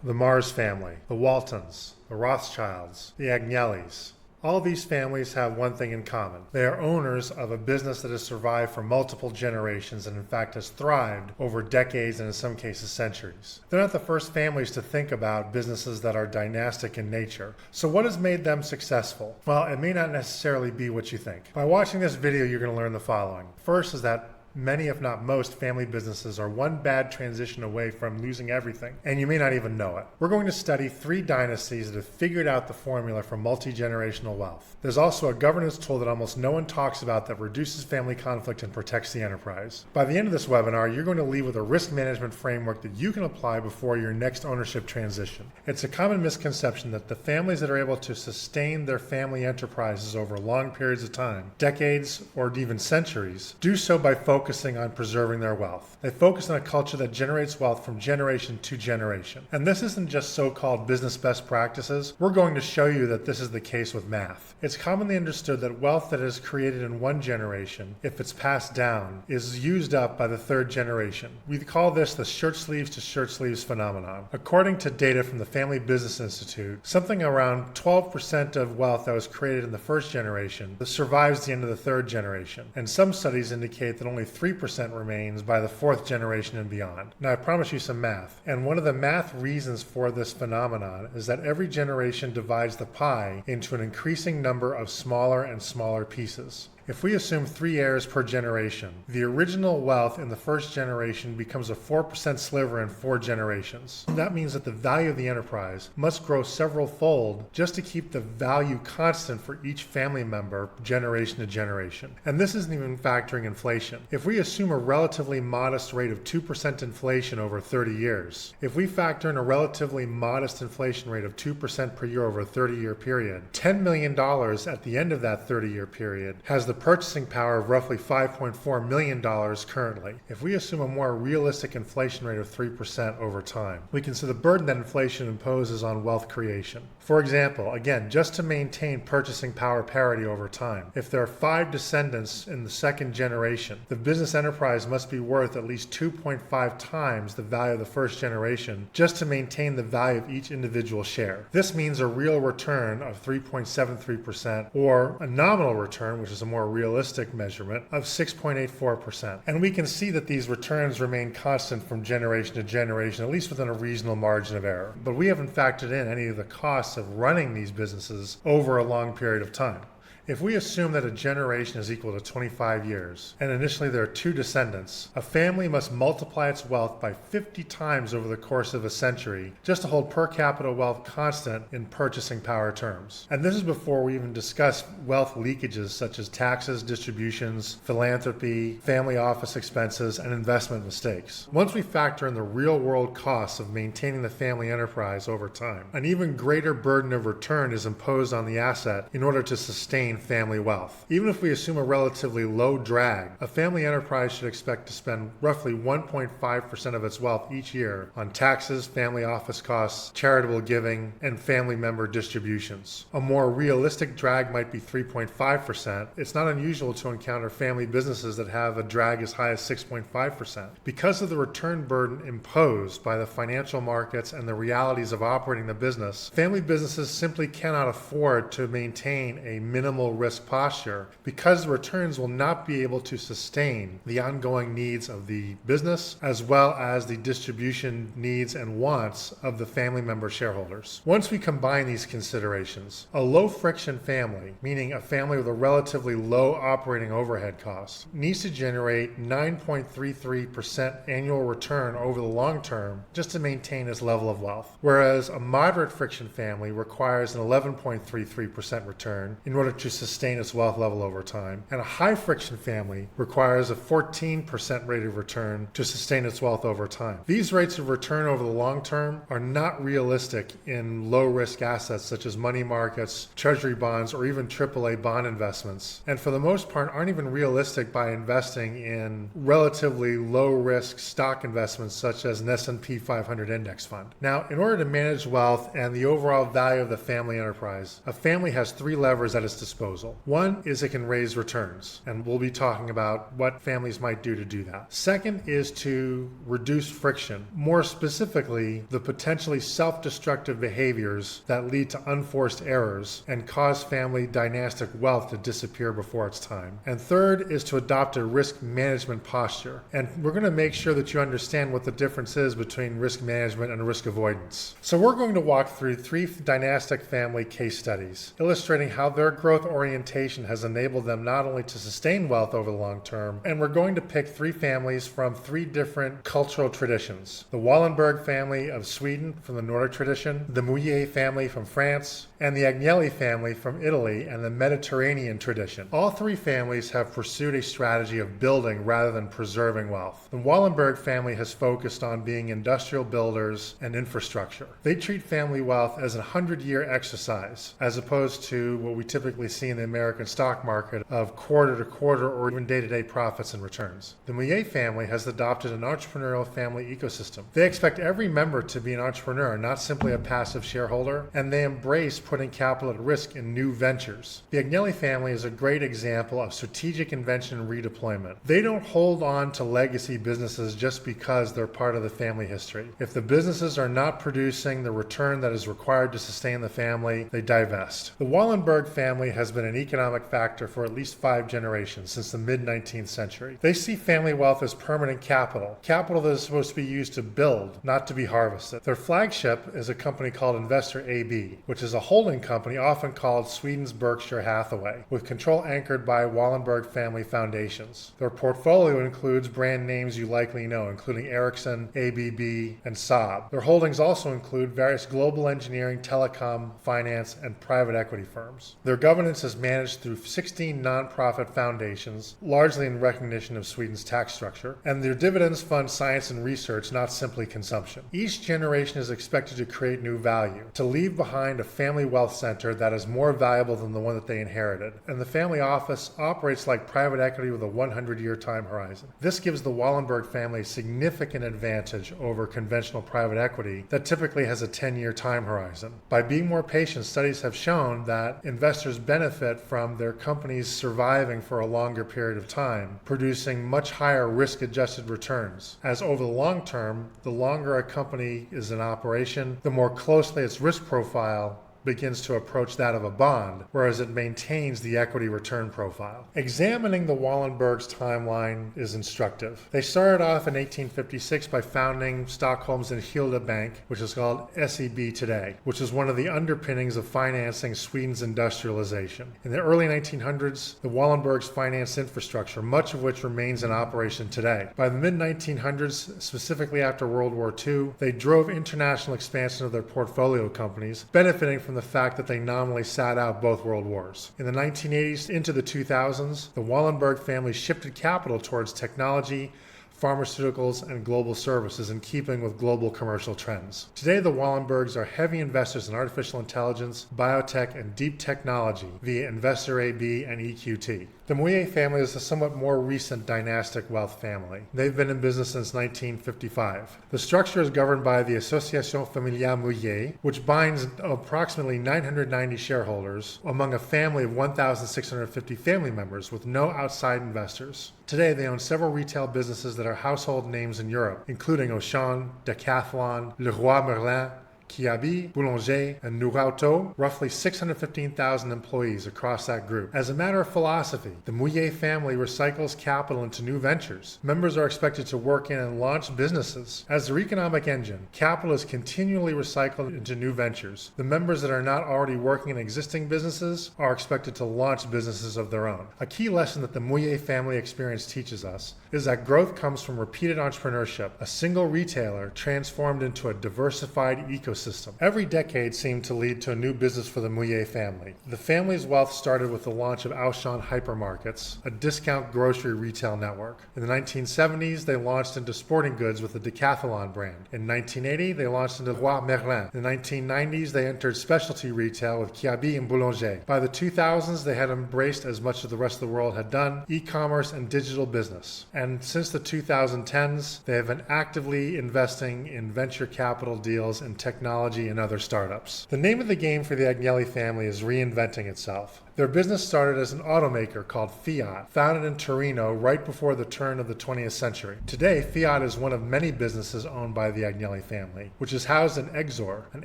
The Mars family, the Waltons, the Rothschilds, the Agnellis. All these families have one thing in common. They are owners of a business that has survived for multiple generations and in fact has thrived over decades and in some cases centuries. They're not the first families to think about businesses that are dynastic in nature. So what has made them successful? Well, it may not necessarily be what you think. By watching this video, you're going to learn the following. First is that many, if not most, family businesses are one bad transition away from losing everything, and you may not even know it. We're going to study 3 dynasties that have figured out the formula for multi-generational wealth. There's also a governance tool that almost no one talks about that reduces family conflict and protects the enterprise. By the end of this webinar, you're going to leave with a risk management framework that you can apply before your next ownership transition. It's a common misconception that the families that are able to sustain their family enterprises over long periods of time, decades or even centuries, do so by focusing on preserving their wealth. They focus on a culture that generates wealth from generation to generation. And this isn't just so-called business best practices. We're going to show you that this is the case with math. It's commonly understood that wealth that is created in one generation, if it's passed down, is used up by the 3rd generation. We call this the shirt sleeves to shirt sleeves phenomenon. According to data from the Family Business Institute, something around 12% of wealth that was created in the 1st generation survives the end of the 3rd generation. And some studies indicate that only 3% remains by the 4th generation and beyond. Now I promise you some math, and one of the math reasons for this phenomenon is that every generation divides the pie into an increasing number of smaller and smaller pieces. If we assume 3 heirs per generation, the original wealth in the 1st generation becomes a 4% sliver in 4 generations. That means that the value of the enterprise must grow several fold just to keep the value constant for each family member generation to generation. And this isn't even factoring inflation. If we assume a relatively modest rate of 2% inflation over 30 years, if we factor in a relatively modest inflation rate of 2% per year over a 30-year period, $10 million at the end of that 30-year period has the purchasing power of roughly $5.4 million currently. If we assume a more realistic inflation rate of 3% over time, we can see the burden that inflation imposes on wealth creation. For example, again, just to maintain purchasing power parity over time, if there are 5 descendants in the 2nd generation, the business enterprise must be worth at least 2.5 times the value of the 1st generation just to maintain the value of each individual share. This means a real return of 3.73% or a nominal return, which is a more realistic measurement, of 6.84%. And we can see that these returns remain constant from generation to generation, at least within a reasonable margin of error. But we haven't factored in any of the costs of running these businesses over a long period of time. If we assume that a generation is equal to 25 years, and initially there are 2 descendants, a family must multiply its wealth by 50 times over the course of a century just to hold per capita wealth constant in purchasing power terms. And this is before we even discuss wealth leakages such as taxes, distributions, philanthropy, family office expenses, and investment mistakes. Once we factor in the real-world costs of maintaining the family enterprise over time, an even greater burden of return is imposed on the asset in order to sustain family wealth. Even if we assume a relatively low drag, a family enterprise should expect to spend roughly 1.5% of its wealth each year on taxes, family office costs, charitable giving, and family member distributions. A more realistic drag might be 3.5%. It's not unusual to encounter family businesses that have a drag as high as 6.5%. Because of the return burden imposed by the financial markets and the realities of operating the business, family businesses simply cannot afford to maintain a minimal risk posture because the returns will not be able to sustain the ongoing needs of the business as well as the distribution needs and wants of the family member shareholders. Once we combine these considerations, a low friction family, meaning a family with a relatively low operating overhead cost, needs to generate 9.33% annual return over the long term just to maintain its level of wealth, whereas a moderate friction family requires an 11.33% return in order to sustain its wealth level over time, and a high friction family requires a 14% rate of return to sustain its wealth over time. These rates of return over the long term are not realistic in low risk assets such as money markets, treasury bonds, or even AAA bond investments, and for the most part aren't even realistic by investing in relatively low risk stock investments such as an S&P 500 index fund. Now, in order to manage wealth and the overall value of the family enterprise, a family has 3 levers at its disposal disposal. One is it can raise returns, and we'll be talking about what families might do to do that. Second is to reduce friction, more specifically, the potentially self-destructive behaviors that lead to unforced errors and cause family dynastic wealth to disappear before its time. And third is to adopt a risk management posture. And we're going to make sure that you understand what the difference is between risk management and risk avoidance. So we're going to walk through 3 dynastic family case studies, illustrating how their growth orientation has enabled them not only to sustain wealth over the long term, and we're going to pick 3 families from 3 different cultural traditions. The Wallenberg family of Sweden from the Nordic tradition, the Mulliez family from France, and the Agnellis family from Italy and the Mediterranean tradition. All 3 families have pursued a strategy of building rather than preserving wealth. The Wallenberg family has focused on being industrial builders and infrastructure. They treat family wealth as a 100-year exercise, as opposed to what we typically see in the American stock market of quarter-to-quarter or even day-to-day profits and returns. The Mulliez family has adopted an entrepreneurial family ecosystem. They expect every member to be an entrepreneur, not simply a passive shareholder, and they embrace putting capital at risk in new ventures. The Agnellis family is a great example of strategic invention and redeployment. They don't hold on to legacy businesses just because they're part of the family history. If the businesses are not producing the return that is required to sustain the family, they divest. The Wallenberg family has been an economic factor for at least 5 generations since the mid-19th century. They see family wealth as permanent capital that is supposed to be used to build, not to be harvested. Their flagship is a company called Investor AB, which is a holding company often called Sweden's Berkshire Hathaway, with control anchored by Wallenberg family foundations. Their portfolio includes brand names you likely know, including Ericsson, ABB, and Saab. Their holdings also include various global engineering, telecom, finance, and private equity firms. Their governance is managed through 16 nonprofit foundations, largely in recognition of Sweden's tax structure, and their dividends fund science and research, not simply consumption. Each generation is expected to create new value, to leave behind a family wealth center that is more valuable than the one that they inherited. And the family office operates like private equity with a 100-year time horizon. This gives the Wallenberg family a significant advantage over conventional private equity that typically has a 10-year time horizon. By being more patient, studies have shown that investors benefit from their companies surviving for a longer period of time, producing much higher risk-adjusted returns. As over the long term, the longer a company is in operation, the more closely its risk profile begins to approach that of a bond, whereas it maintains the equity return profile. Examining the Wallenbergs' timeline is instructive. They started off in 1856 by founding Stockholm's Enskilda Bank, which is called SEB today, which is one of the underpinnings of financing Sweden's industrialization. In the early 1900s, the Wallenbergs financed infrastructure, much of which remains in operation today. By the mid-1900s, specifically after World War II, they drove international expansion of their portfolio companies, benefiting from the fact that they nominally sat out both world wars. In the 1980s into the 2000s, the Wallenberg family shifted capital towards technology, pharmaceuticals, and global services in keeping with global commercial trends. Today, the Wallenbergs are heavy investors in artificial intelligence, biotech, and deep technology via Investor AB and EQT. The Mulliez family is a somewhat more recent dynastic wealth family. They've been in business since 1955. The structure is governed by the Association Familiale Mulliez, which binds approximately 990 shareholders among a family of 1,650 family members with no outside investors. Today, they own several retail businesses that are household names in Europe, including Auchan, Decathlon, Leroy Merlin, Kiabi, Boulanger, and Nourauto, roughly 615,000 employees across that group. As a matter of philosophy, the Mulliez family recycles capital into new ventures. Members are expected to work in and launch businesses. As their economic engine, capital is continually recycled into new ventures. The members that are not already working in existing businesses are expected to launch businesses of their own. A key lesson that the Mulliez family experience teaches us is that growth comes from repeated entrepreneurship, a single retailer transformed into a diversified ecosystem. Every decade seemed to lead to a new business for the Mulliez family. The family's wealth started with the launch of Auchan hypermarkets, a discount grocery retail network. In the 1970s, they launched into sporting goods with the Decathlon brand. In 1980, they launched into Leroy Merlin. In the 1990s, they entered specialty retail with Kiabi and Boulanger. By the 2000s, they had embraced, as much as the rest of the world had done, e-commerce and digital business. And since the 2010s, they have been actively investing in venture capital deals in technology and other startups. The name of the game for the Agnellis family is reinventing itself. Their business started as an automaker called Fiat, founded in Torino right before the turn of the 20th century. Today, Fiat is one of many businesses owned by the Agnelli family, which is housed in Exor, an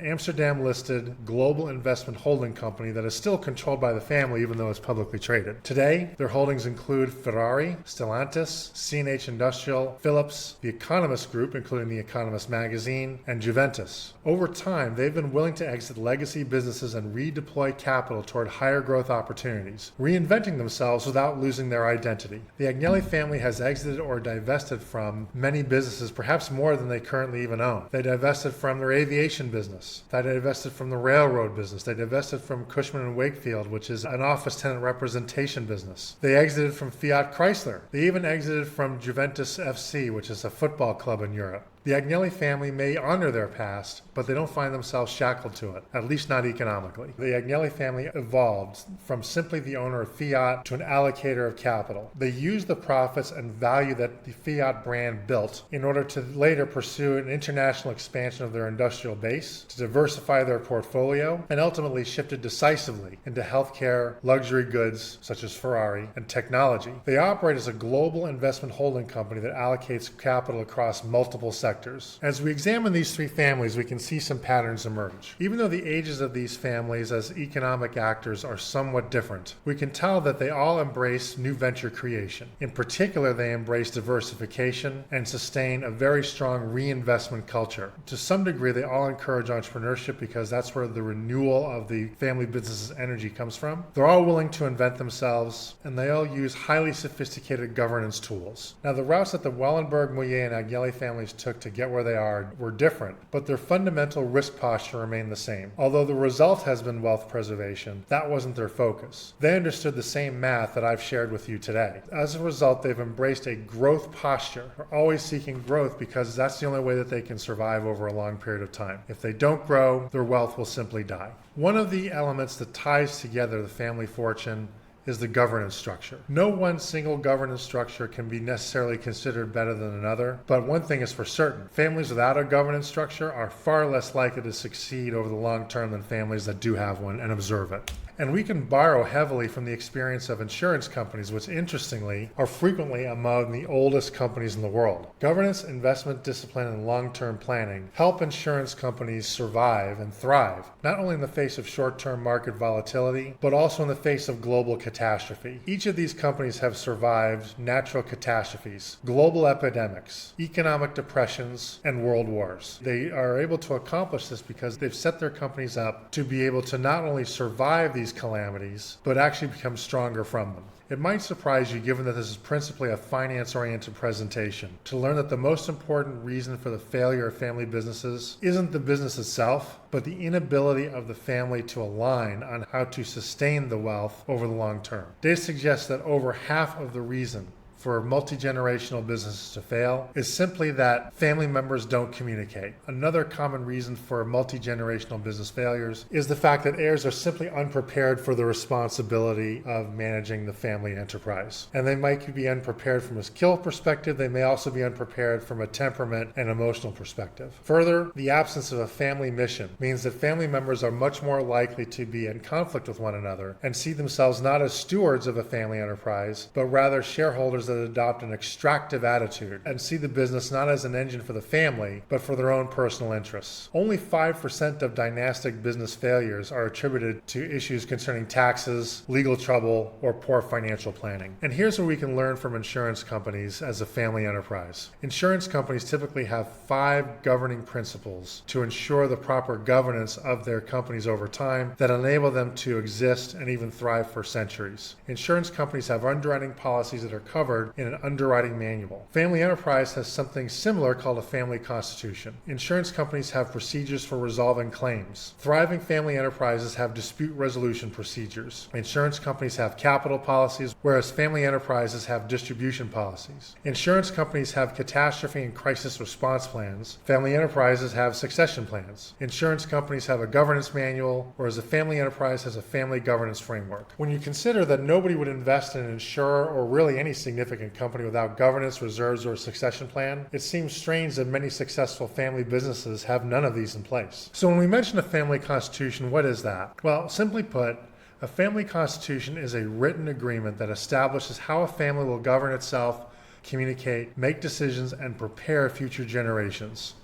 Amsterdam-listed global investment holding company that is still controlled by the family even though it's publicly traded. Today, their holdings include Ferrari, Stellantis, C&H Industrial, Philips, The Economist Group, including The Economist magazine, and Juventus. Over time, they've been willing to exit legacy businesses and redeploy capital toward higher growth opportunities, reinventing themselves without losing their identity. The Agnelli family has exited or divested from many businesses, perhaps more than they currently even own. They divested from their aviation business. They divested from the railroad business. They divested from Cushman & Wakefield, which is an office tenant representation business. They exited from Fiat Chrysler. They even exited from Juventus FC, which is a football club in Europe. The Agnelli family may honor their past, but they don't find themselves shackled to it, at least not economically. The Agnelli family evolved from simply the owner of Fiat to an allocator of capital. They used the profits and value that the Fiat brand built in order to later pursue an international expansion of their industrial base, to diversify their portfolio, and ultimately shifted decisively into healthcare, luxury goods such as Ferrari, and technology. They operate as a global investment holding company that allocates capital across multiple sectors. As we examine these three families, we can see some patterns emerge. Even though the ages of these families as economic actors are somewhat different, we can tell that they all embrace new venture creation. In particular, they embrace diversification and sustain a very strong reinvestment culture. To some degree, they all encourage entrepreneurship because that's where the renewal of the family business's energy comes from. They're all willing to invent themselves, and they all use highly sophisticated governance tools. Now, the routes that the Wallenberg, Mulliez, and Agnelli families took to get where they are were different, but their fundamental risk posture remained the same. Although the result has been wealth preservation, that wasn't their focus. They understood the same math that I've shared with you today. As a result, they've embraced a growth posture. They're always seeking growth because that's the only way that they can survive over a long period of time. If they don't grow, their wealth will simply die. One of the elements that ties together the family fortune is the governance structure. No one single governance structure can be necessarily considered better than another, but one thing is for certain. Families without a governance structure are far less likely to succeed over the long term than families that do have one and observe it. And we can borrow heavily from the experience of insurance companies, which interestingly are frequently among the oldest companies in the world. Governance, investment discipline, and long-term planning help insurance companies survive and thrive, not only in the face of short-term market volatility, but also in the face of global catastrophe. Each of these companies have survived natural catastrophes, global epidemics, economic depressions, and world wars. They are able to accomplish this because they've set their companies up to be able to not only survive these calamities, but actually become stronger from them. It might surprise you, given that this is principally a finance-oriented presentation, to learn that the most important reason for the failure of family businesses isn't the business itself, but the inability of the family to align on how to sustain the wealth over the long term. Data suggests that over half of the reason for multi-generational businesses to fail is simply that family members don't communicate. Another common reason for multi-generational business failures is the fact that heirs are simply unprepared for the responsibility of managing the family enterprise. And they might be unprepared from a skill perspective. They may also be unprepared from a temperament and emotional perspective. Further, the absence of a family mission means that family members are much more likely to be in conflict with one another and see themselves not as stewards of a family enterprise, but rather shareholders that adopt an extractive attitude and see the business not as an engine for the family, but for their own personal interests. Only 5% of dynastic business failures are attributed to issues concerning taxes, legal trouble, or poor financial planning. And here's where we can learn from insurance companies as a family enterprise. Insurance companies typically have 5 governing principles to ensure the proper governance of their companies over time that enable them to exist and even thrive for centuries. Insurance companies have underwriting policies that are covered in an underwriting manual. Family enterprise has something similar called a family constitution. Insurance companies have procedures for resolving claims. Thriving family enterprises have dispute resolution procedures. Insurance companies have capital policies, whereas family enterprises have distribution policies. Insurance companies have catastrophe and crisis response plans. Family enterprises have succession plans. Insurance companies have a governance manual, whereas a family enterprise has a family governance framework. When you consider that nobody would invest in an insurer or really any significant company without governance, reserves, or a succession plan, it seems strange that many successful family businesses have none of these in place. So when we mention a family constitution, what is that? Well, simply put, A family constitution is a written agreement that establishes how a family will govern itself, communicate, make decisions, and prepare future generations.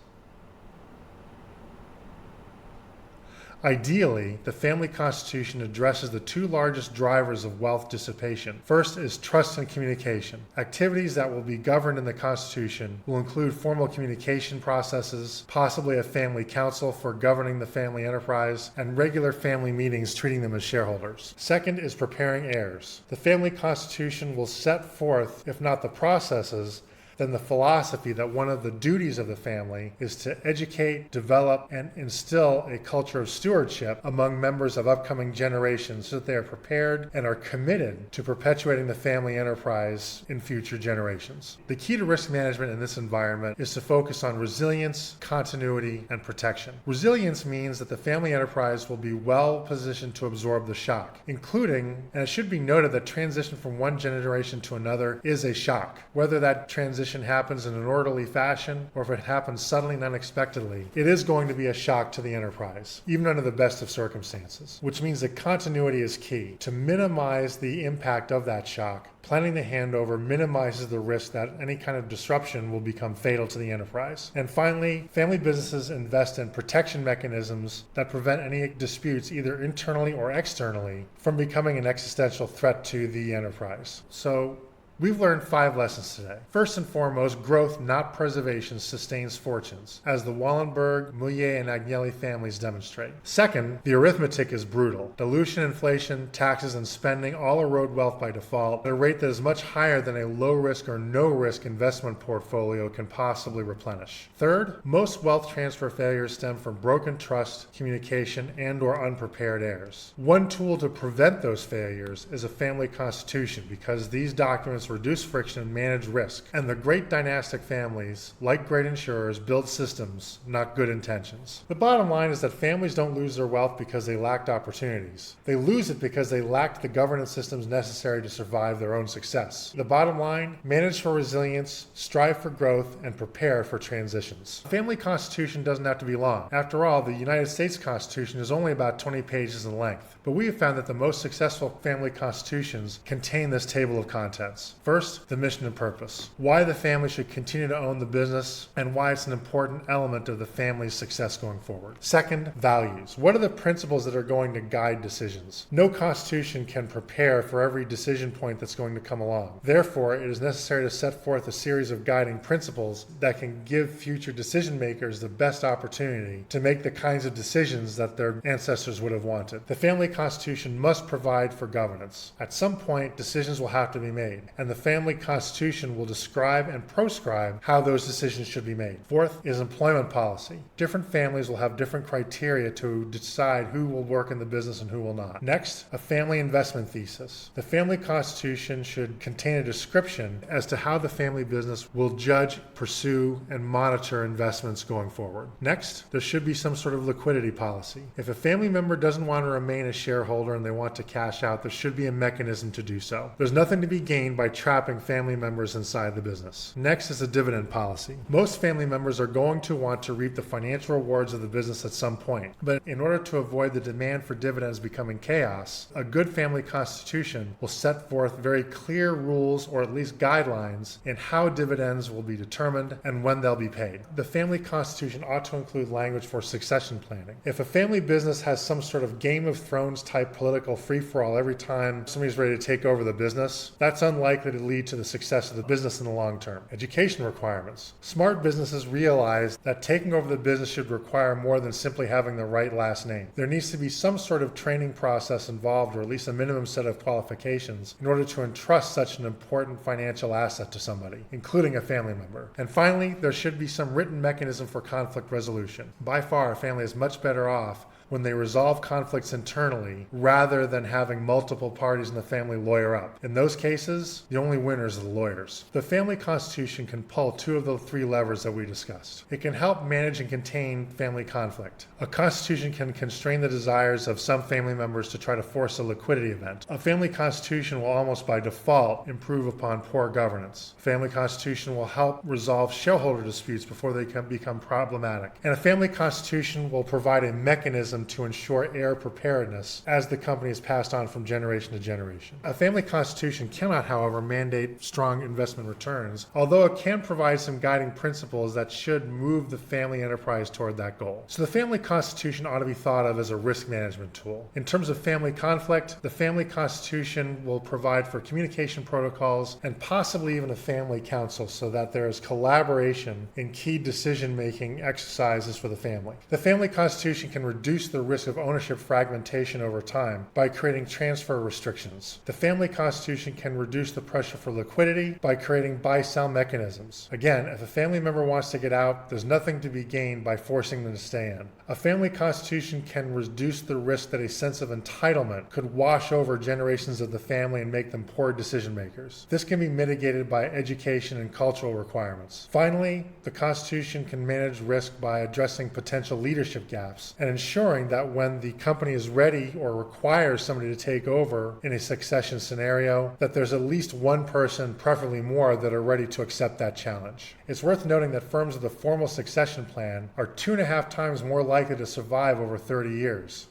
Ideally, the family constitution addresses the two largest drivers of wealth dissipation. First is trust and communication. Activities that will be governed in the constitution will include formal communication processes, possibly a family council for governing the family enterprise, and regular family meetings treating them as shareholders. Second is preparing heirs. The family constitution will set forth, if not the processes, then the philosophy that one of the duties of the family is to educate, develop, and instill a culture of stewardship among members of upcoming generations so that they are prepared and are committed to perpetuating the family enterprise in future generations. The key to risk management in this environment is to focus on resilience, continuity, and protection. Resilience means that the family enterprise will be well positioned to absorb the shock, including, and it should be noted that transition from one generation to another is a shock. Whether that transition happens in an orderly fashion or if it happens suddenly and unexpectedly, it is going to be a shock to the enterprise, even under the best of circumstances, which means that continuity is key. To minimize the impact of that shock, planning the handover minimizes the risk that any kind of disruption will become fatal to the enterprise. And finally, family businesses invest in protection mechanisms that prevent any disputes, either internally or externally, from becoming an existential threat to the enterprise. So, we've learned 5 lessons today. First and foremost, growth, not preservation, sustains fortunes, as the Wallenberg, Mulliez, and Agnellis families demonstrate. Second, the arithmetic is brutal. Dilution, inflation, taxes, and spending all erode wealth by default at a rate that is much higher than a low-risk or no-risk investment portfolio can possibly replenish. Third, most wealth transfer failures stem from broken trust, communication, and/or unprepared heirs. One tool to prevent those failures is a family constitution, because these documents reduce friction and manage risk. And the great dynastic families, like great insurers, build systems, not good intentions. The bottom line is that families don't lose their wealth because they lacked opportunities. They lose it because they lacked the governance systems necessary to survive their own success. The bottom line, manage for resilience, strive for growth, and prepare for transitions. A family constitution doesn't have to be long. After all, the United States Constitution is only about 20 pages in length. But we have found that the most successful family constitutions contain this table of contents. First, the mission and purpose. Why the family should continue to own the business and why it's an important element of the family's success going forward. Second, values. What are the principles that are going to guide decisions? No constitution can prepare for every decision point that's going to come along. Therefore, it is necessary to set forth a series of guiding principles that can give future decision makers the best opportunity to make the kinds of decisions that their ancestors would have wanted. The family constitution must provide for governance. At some point, decisions will have to be made, and the family constitution will describe and proscribe how those decisions should be made. Fourth is employment policy. Different families will have different criteria to decide who will work in the business and who will not. Next, a family investment thesis. The family constitution should contain a description as to how the family business will judge, pursue, and monitor investments going forward. Next, there should be some sort of liquidity policy. If a family member doesn't want to remain a shareholder and they want to cash out, there should be a mechanism to do so. There's nothing to be gained by trapping family members inside the business. Next is a dividend policy. Most family members are going to want to reap the financial rewards of the business at some point, but in order to avoid the demand for dividends becoming chaos, a good family constitution will set forth very clear rules, or at least guidelines, in how dividends will be determined and when they'll be paid. The family constitution ought to include language for succession planning. If a family business has some sort of Game of Thrones type political free-for-all every time somebody's ready to take over the business, that's unlikely to lead to the success of the business in the long term. Education requirements. Smart businesses realize that taking over the business should require more than simply having the right last name. There needs to be some sort of training process involved, or at least a minimum set of qualifications, in order to entrust such an important financial asset to somebody, including a family member. And finally, there should be some written mechanism for conflict resolution. By far, a family is much better off when they resolve conflicts internally rather than having multiple parties in the family lawyer up. In those cases, the only winners are the lawyers. The family constitution can pull 2 of the 3 levers that we discussed. It can help manage and contain family conflict. A constitution can constrain the desires of some family members to try to force a liquidity event. A family constitution will almost by default improve upon poor governance. A family constitution will help resolve shareholder disputes before they can become problematic. And a family constitution will provide a mechanism mechanism to ensure heir preparedness as the company is passed on from generation to generation. A family constitution cannot, however, mandate strong investment returns, although it can provide some guiding principles that should move the family enterprise toward that goal. So the family constitution ought to be thought of as a risk management tool. In terms of family conflict, the family constitution will provide for communication protocols and possibly even a family council so that there is collaboration in key decision-making exercises for the family. The family constitution can reduce the risk of ownership fragmentation over time by creating transfer restrictions. The family constitution can reduce the pressure for liquidity by creating buy-sell mechanisms. Again, if a family member wants to get out, there's nothing to be gained by forcing them to stay in. A family constitution can reduce the risk that a sense of entitlement could wash over generations of the family and make them poor decision makers. This can be mitigated by education and cultural requirements. Finally, the Constitution can manage risk by addressing potential leadership gaps and ensuring that when the company is ready or requires somebody to take over in a succession scenario, that there's at least one person, preferably more, that are ready to accept that challenge. It's worth noting that firms with a formal succession plan are 2.5 times more likely to survive over 30 years.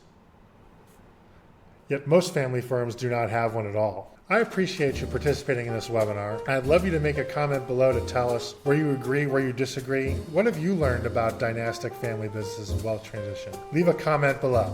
Yet most family firms do not have one at all. I appreciate you participating in this webinar, and I'd love you to make a comment below to tell us where you agree, where you disagree. What have you learned about dynastic family businesses and wealth transition? Leave a comment below.